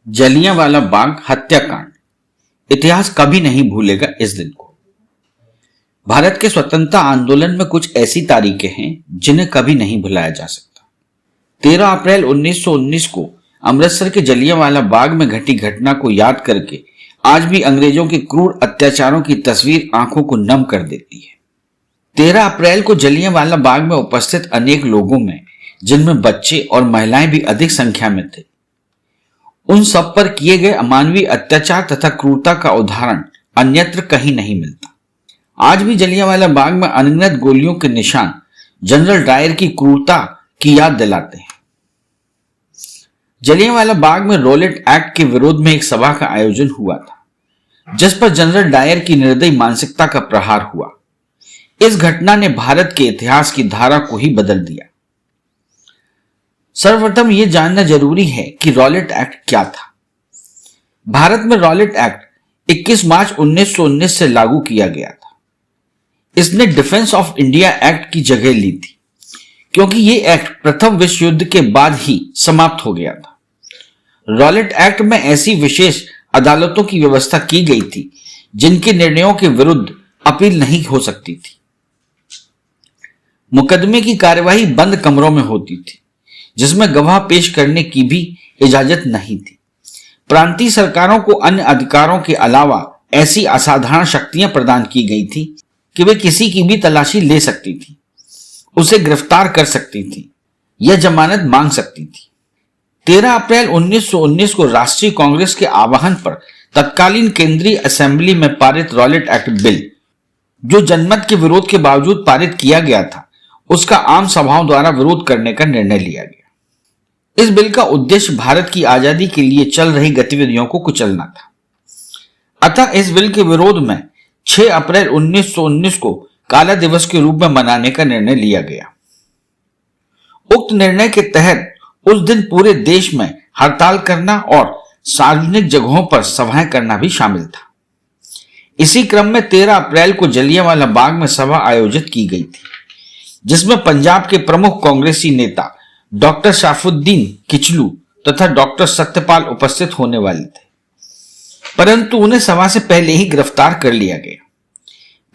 जलियांवाला बाग हत्याकांड। इतिहास कभी नहीं भूलेगा इस दिन को। भारत के स्वतंत्रता आंदोलन में कुछ ऐसी तारीखें हैं जिन्हें कभी नहीं भुलाया जा सकता। 13 अप्रैल 1919 को अमृतसर के जलियांवाला बाग में घटी घटना को याद करके आज भी अंग्रेजों के क्रूर अत्याचारों की तस्वीर आंखों को नम कर देती है। 13 अप्रैल को जलियांवाला बाग में उपस्थित अनेक लोगों में, जिनमें बच्चे और महिलाएं भी अधिक संख्या में थे, उन सब पर किए गए अमानवीय अत्याचार तथा क्रूरता का उदाहरण अन्यत्र कहीं नहीं मिलता। आज भी जलियांवाला बाग में अनगिनत गोलियों के निशान जनरल डायर की क्रूरता की याद दिलाते हैं। जलियांवाला बाग में रॉलेट एक्ट के विरोध में एक सभा का आयोजन हुआ था, जिस पर जनरल डायर की निर्दयी मानसिकता का प्रहार हुआ। इस घटना ने भारत के इतिहास की धारा को ही बदल दिया। सर्वप्रथम यह जानना जरूरी है कि रॉलेट एक्ट क्या था। भारत में रॉलेट एक्ट 21 मार्च 1919 से लागू किया गया था। इसने डिफेंस ऑफ इंडिया एक्ट की जगह ली थी, क्योंकि यह एक्ट प्रथम विश्व युद्ध के बाद ही समाप्त हो गया था। रॉलेट एक्ट में ऐसी विशेष अदालतों की व्यवस्था की गई थी जिनके निर्णयों के विरुद्ध अपील नहीं हो सकती थी। मुकदमे की कार्यवाही बंद कमरों में होती थी, जिसमें गवाह पेश करने की भी इजाजत नहीं थी। प्रांतीय सरकारों को अन्य अधिकारों के अलावा ऐसी असाधारण शक्तियां प्रदान की गई थी कि वे किसी की भी तलाशी ले सकती थी, उसे गिरफ्तार कर सकती थी या जमानत मांग सकती थी। 13 अप्रैल 1919 को राष्ट्रीय कांग्रेस के आह्वान पर तत्कालीन केंद्रीय असेंबली में पारित रॉलेट एक्ट बिल, जो जनमत के विरोध के बावजूद पारित किया गया था, उसका आम सभाओं द्वारा विरोध करने का निर्णय लिया गया। इस बिल का उद्देश्य भारत की आजादी के लिए चल रही गतिविधियों को कुचलना था। अतः इस बिल के विरोध में 6 अप्रैल 1919 को काला दिवस के रूप में मनाने का निर्णय लिया गया। उक्त निर्णय के तहत उस दिन पूरे देश में हड़ताल करना और सार्वजनिक जगहों पर सभाएं करना भी शामिल था। इसी क्रम में 13 अप्रैल को जलियांवाला बाग में सभा आयोजित की गई थी, जिसमें पंजाब के प्रमुख कांग्रेसी नेता डॉक्टर शराफुद्दीन किचलू तथा डॉक्टर सत्यपाल उपस्थित होने वाले थे, परंतु उन्हें सभा से पहले ही गिरफ्तार कर लिया गया।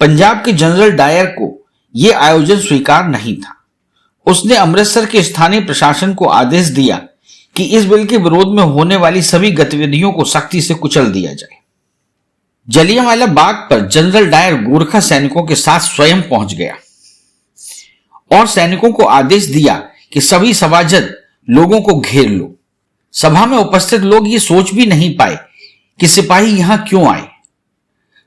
पंजाब के जनरल डायर को यह आयोजन स्वीकार नहीं था। उसने अमृतसर के स्थानीय प्रशासन को आदेश दिया कि इस बिल के विरोध में होने वाली सभी गतिविधियों को सख्ती से कुचल दिया जाए। जलियांवाला बाग पर जनरल डायर गोरखा सैनिकों के साथ स्वयं पहुंच गया और सैनिकों को आदेश दिया कि सभी सभाजद लोगों को घेर लो। सभा में उपस्थित लोग ये सोच भी नहीं पाए कि सिपाही यहां क्यों आए।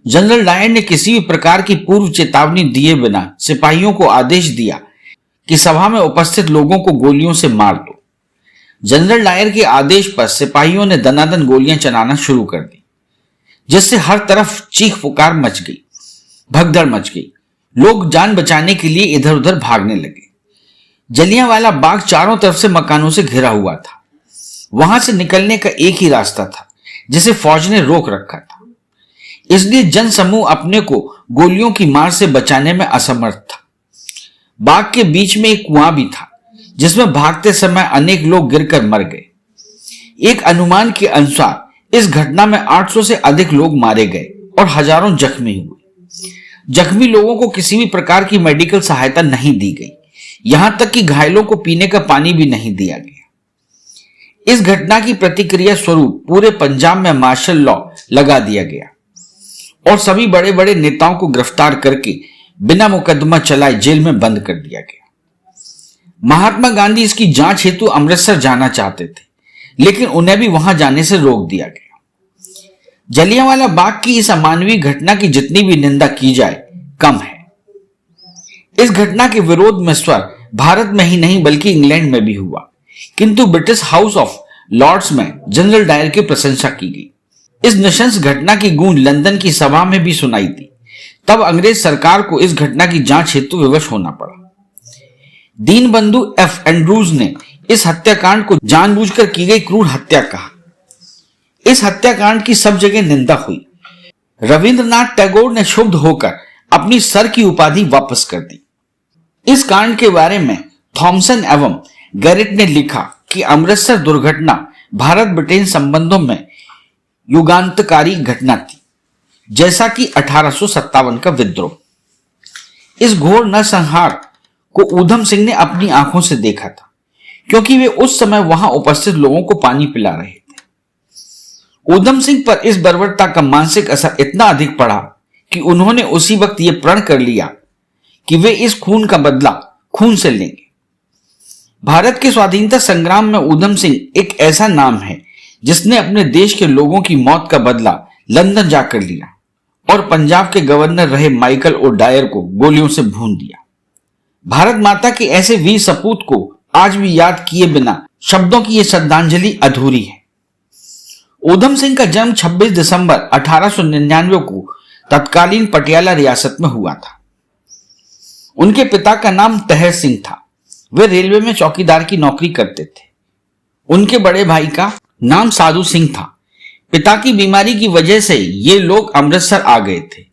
जनरल डायर ने किसी भी प्रकार की पूर्व चेतावनी दिए बिना सिपाहियों को आदेश दिया कि सभा में उपस्थित लोगों को गोलियों से मार दो। जनरल डायर के आदेश पर सिपाहियों ने दनादन गोलियां चलाना शुरू कर दी, जिससे हर तरफ चीख पुकार मच गई, भगदड़ मच गई। लोग जान बचाने के लिए इधर उधर भागने लगे। जलियांवाला बाग चारों तरफ से मकानों से घिरा हुआ था। वहां से निकलने का एक ही रास्ता था, जिसे फौज ने रोक रखा था। इसलिए जनसमूह अपने को गोलियों की मार से बचाने में असमर्थ था। बाग के बीच में एक कुआं भी था, जिसमें भागते समय अनेक लोग गिरकर मर गए। एक अनुमान के अनुसार इस घटना में 800 से अधिक लोग मारे गए और हजारों जख्मी हुए। जख्मी लोगों को किसी भी प्रकार की मेडिकल सहायता नहीं दी गई, यहां तक कि घायलों को पीने का पानी भी नहीं दिया गया। इस घटना की प्रतिक्रिया स्वरूप पूरे पंजाब में मार्शल लॉ लगा दिया गया और सभी बड़े बड़े नेताओं को गिरफ्तार करके बिना मुकदमा चलाए जेल में बंद कर दिया गया। महात्मा गांधी इसकी जांच हेतु अमृतसर जाना चाहते थे, लेकिन उन्हें भी वहां जाने से रोक दिया गया। जलियांवाला बाग की इस अमानवीय घटना की जितनी भी निंदा की जाए कम है। इस घटना के विरोध में स्वर भारत में ही नहीं बल्कि इंग्लैंड में भी हुआ, किंतु ब्रिटिश हाउस ऑफ लॉर्ड्स में जनरल डायर की प्रशंसा की गई। इस नृशंस घटना की गूंज लंदन की सभा में भी सुनाई दी। तब अंग्रेज सरकार को इस घटना की जांच हेतु विवश होना पड़ा। दीनबंधु एफ एंड्रूज ने इस हत्याकांड को जानबूझकर की गई क्रूर हत्या कहा। इस हत्याकांड की सब जगह निंदा हुई। रविंद्रनाथ टैगोर ने क्षुब्ध होकर अपनी सर की उपाधि वापस कर दी। इस कांड के बारे में थॉमसन एवं गैरेट ने लिखा कि अमृतसर दुर्घटना भारत ब्रिटेन संबंधों में युगांतकारी घटना थी, जैसा कि 1857 का विद्रोह। इस घोर नरसंहार को ऊधम सिंह ने अपनी आंखों से देखा था, क्योंकि वे उस समय वहां उपस्थित लोगों को पानी पिला रहे थे। ऊधम सिंह पर इस बर्बरता का मानसिक असर इतना अधिक पड़ा कि उन्होंने उसी वक्त यह प्रण कर लिया कि वे इस खून का बदला खून से लेंगे। भारत के स्वाधीनता संग्राम में ऊधम सिंह एक ऐसा नाम है जिसने अपने देश के लोगों की मौत का बदला लंदन जाकर लिया और पंजाब के गवर्नर रहे माइकल ओ डायर को गोलियों से भून दिया। भारत माता के ऐसे वीर सपूत को आज भी याद किए बिना शब्दों की यह श्रद्धांजलि अधूरी है। ऊधम सिंह का जन्म 26 दिसंबर 1899 को तत्कालीन पटियाला रियासत में हुआ था। उनके पिता का नाम तहर सिंह था। वे रेलवे में चौकीदार की नौकरी करते थे। उनके बड़े भाई का नाम साधु सिंह था। पिता की बीमारी की वजह से ये लोग अमृतसर आ गए थे।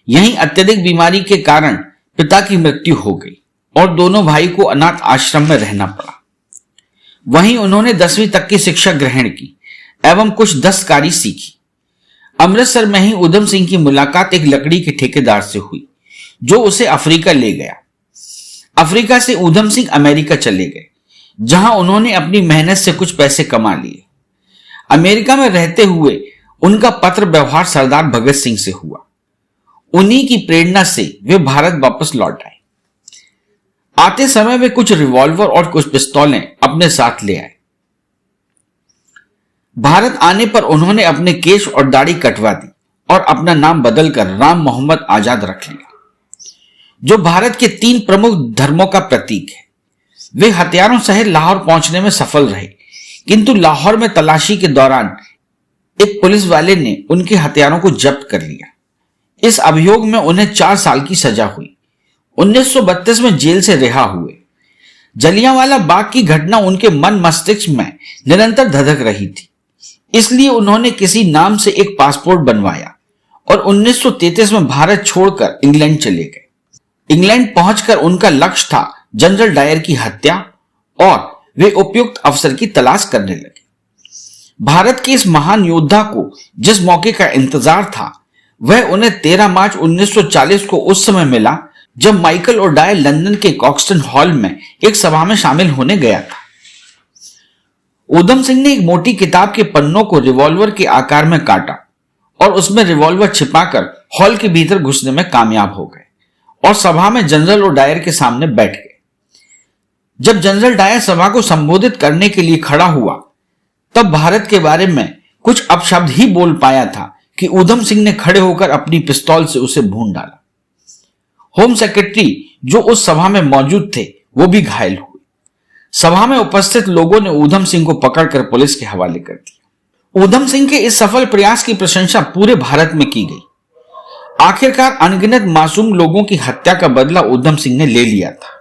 यहीं अत्यधिक बीमारी के कारण पिता की मृत्यु हो गई और दोनों भाई को अनाथ आश्रम में रहना पड़ा। वहीं उन्होंने 10वीं तक की शिक्षा ग्रहण की एवं कुछ दस्तकारी सीखी। अमृतसर में ही ऊधम सिंह की मुलाकात एक लकड़ी के ठेकेदार से हुई, जो उसे अफ्रीका ले गया। अफ्रीका से ऊधम सिंह अमेरिका चले गए, जहां उन्होंने अपनी मेहनत से कुछ पैसे कमा लिए। अमेरिका में रहते हुए उनका पत्र व्यवहार सरदार भगत सिंह से हुआ। उन्हीं की प्रेरणा से वे भारत वापस लौट आए। आते समय वे कुछ रिवॉल्वर और कुछ पिस्तौलें अपने साथ ले आए। भारत आने पर उन्होंने अपने केश और दाढ़ी कटवा दी और अपना नाम बदलकर राम मोहम्मद आजाद रख लिया, जो भारत के 3 प्रमुख धर्मों का प्रतीक है। वे हथियारों सहित लाहौर पहुंचने में सफल रहे, किंतु लाहौर में तलाशी के दौरान एक पुलिस वाले ने उनके हथियारों को जब्त कर लिया। इस अभियोग में उन्हें 4 साल की सजा हुई। 1932 में जेल से रिहा हुए। जलियांवाला बाग की घटना उनके मन मस्तिष्क में निरंतर धधक रही थी, इसलिए उन्होंने किसी नाम से एक पासपोर्ट बनवाया और 1933 में भारत छोड़कर इंग्लैंड चले गए। इंग्लैंड पहुंचकर उनका लक्ष्य था जनरल डायर की हत्या और वे उपयुक्त अवसर की तलाश करने लगे। भारत के इस महान योद्धा को जिस मौके का इंतजार था, वह उन्हें 13 मार्च 1940 को उस समय मिला जब माइकल और डायर लंदन के कॉक्सटन हॉल में एक सभा में शामिल होने गया था। ऊधम सिंह ने एक मोटी किताब के पन्नों को रिवॉल्वर के आकार में काटा और उसमें रिवॉल्वर छिपाकर हॉल के भीतर घुसने में कामयाब हो गए और सभा में जनरल और डायर के सामने बैठ गए। जब जनरल डायर सभा को संबोधित करने के लिए खड़ा हुआ, तब भारत के बारे में कुछ अपशब्द ही बोल पाया था कि ऊधम सिंह ने खड़े होकर अपनी पिस्तौल से उसे भून डाला। होम सेक्रेटरी जो उस सभा में मौजूद थे, वो भी घायल हुए। सभा में उपस्थित लोगों ने ऊधम सिंह को पकड़कर पुलिस के हवाले कर दिया। ऊधम सिंह के इस सफल प्रयास की प्रशंसा पूरे भारत में की गई। आखिरकार अनगिनत मासूम लोगों की हत्या का बदला ऊधम सिंह ने ले लिया था।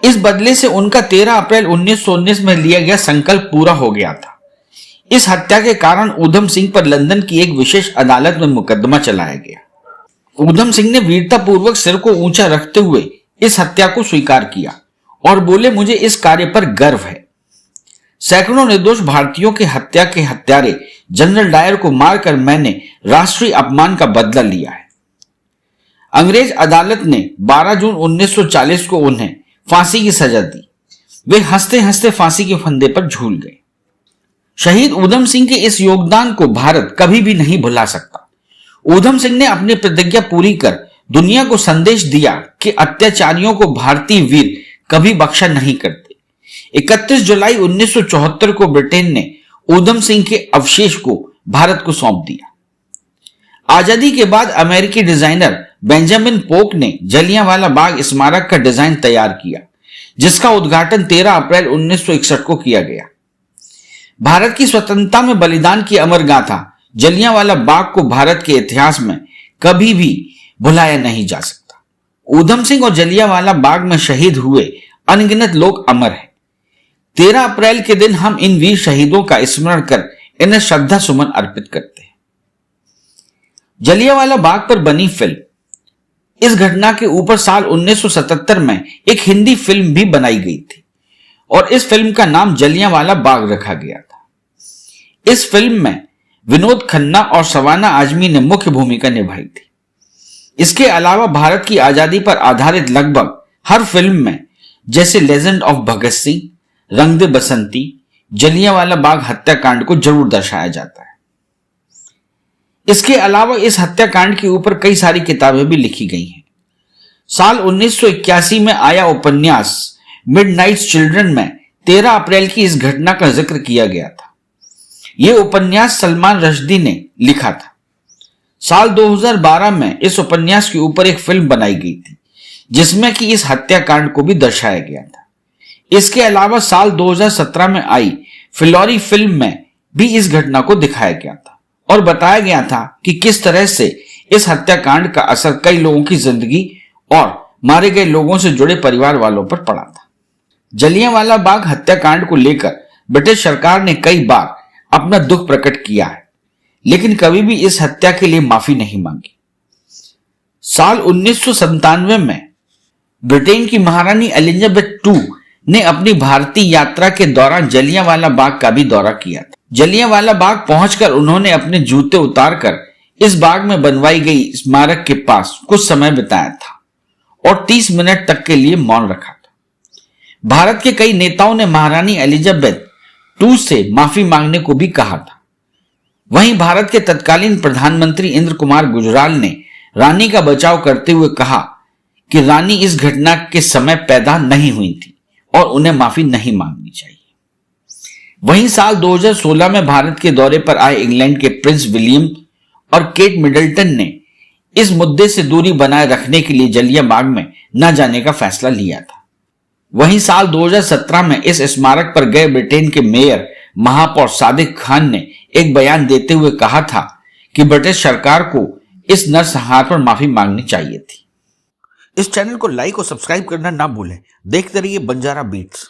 इस बदले से उनका 13 अप्रैल 1919 में लिया गया संकल्प पूरा हो गया था। इस हत्या के कारण ऊधम सिंह पर लंदन की एक विशेष अदालत में मुकदमा चलाया गया। ऊधम सिंह ने वीरतापूर्वक सिर को ऊंचा रखते हुए इस हत्या को स्वीकार किया और बोले, मुझे इस कार्य पर गर्व है। सैकड़ों निर्दोष भारतीयों के हत्या के हत्यारे जनरल डायर को मारकर मैंने राष्ट्रीय अपमान का बदला लिया है। अंग्रेज अदालत ने 12 जून 1940 को उन्हें फांसी की सजा दी। वे हंसते हंसते फांसी के फंदे पर झूल गए। शहीद ऊधम सिंह के इस योगदान को भारत कभी भी नहीं भुला सकता। ऊधम सिंह ने अपनी प्रतिज्ञा पूरी कर दुनिया को संदेश दिया कि अत्याचारियों को भारतीय वीर कभी बख्शा नहीं करते। 31 जुलाई 1974 को ब्रिटेन ने ऊधम सिंह के अवशेष को भारत को सौंप दिया। आजादी के बाद अमेरिकी डिजाइनर बेंजामिन पोक ने जलियांवाला बाग स्मारक का डिजाइन तैयार किया, जिसका उद्घाटन 13 अप्रैल 1961 को किया गया। भारत की स्वतंत्रता में बलिदान की अमर गाथा जलियांवाला बाग को भारत के इतिहास में कभी भी भुलाया नहीं जा सकता। ऊधम सिंह और जलियांवाला बाग में शहीद हुए अनगिनत लोग अमर हैं। 13 अप्रैल के दिन हम इन वीर शहीदों का स्मरण कर इन्हें श्रद्धा सुमन अर्पित करते हैं। जलियांवाला बाग पर बनी फिल्म, इस घटना के ऊपर साल 1977 में एक हिंदी फिल्म भी बनाई गई थी और इस फिल्म का नाम जलियांवाला बाग रखा गया था। इस फिल्म में विनोद खन्ना और सवाना आजमी ने मुख्य भूमिका निभाई थी। इसके अलावा भारत की आजादी पर आधारित लगभग हर फिल्म में, जैसे लेजेंड ऑफ भगत सिंह, रंग दे बसंती, जलियांवाला बाग हत्याकांड को जरूर दर्शाया जाता है। इसके अलावा इस हत्याकांड के ऊपर कई सारी किताबें भी लिखी गई हैं। साल 1981 में आया उपन्यास मिडनाइट्स चिल्ड्रन में 13 अप्रैल की इस घटना का जिक्र किया गया था। यह उपन्यास सलमान रश्दी ने लिखा था। साल 2012 में इस उपन्यास के ऊपर एक फिल्म बनाई गई थी, जिसमें कि इस हत्याकांड को भी दर्शाया गया था। इसके अलावा साल 2017 में आई फिलौरी फिल्म में भी इस घटना को दिखाया गया था और बताया गया था कि किस तरह से इस हत्याकांड का असर कई लोगों की जिंदगी और मारे गए लोगों से जुड़े परिवार वालों पर पड़ा था। जलियांवाला बाग हत्याकांड को लेकर ब्रिटिश सरकार ने कई बार अपना दुख प्रकट किया है, लेकिन कभी भी इस हत्या के लिए माफी नहीं मांगी। साल 1997 में ब्रिटेन की महारानी एलिजाबेथ II ने अपनी भारतीय यात्रा के दौरान जलियांवाला बाग का भी दौरा किया था। जलियांवाला बाग पहुंचकर उन्होंने अपने जूते उतारकर इस बाग में बनवाई गई स्मारक के पास कुछ समय बिताया था और 30 मिनट तक के लिए मौन रखा था। भारत के कई नेताओं ने महारानी एलिजाबेथ II से माफी मांगने को भी कहा था। वहीं भारत के तत्कालीन प्रधानमंत्री इंद्र कुमार गुजराल ने रानी का बचाव करते हुए कहा कि रानी इस घटना के समय पैदा नहीं हुई थी और उन्हें माफी नहीं मांगनी चाहिए। वहीं साल 2016 में भारत के दौरे पर आए इंग्लैंड के प्रिंस विलियम और केट मिडल्टन ने इस मुद्दे से दूरी बनाए रखने के लिए जलिया बाग में न जाने का फैसला लिया था। वहीं साल 2017 में इस स्मारक पर गए ब्रिटेन के मेयर महापौर सादिक खान ने एक बयान देते हुए कहा था कि ब्रिटिश सरकार को इस नरसंहार पर माफी मांगनी चाहिए थी। इस चैनल को लाइक और सब्सक्राइब करना ना भूलें। देखते रहिए बंजारा बीट्स।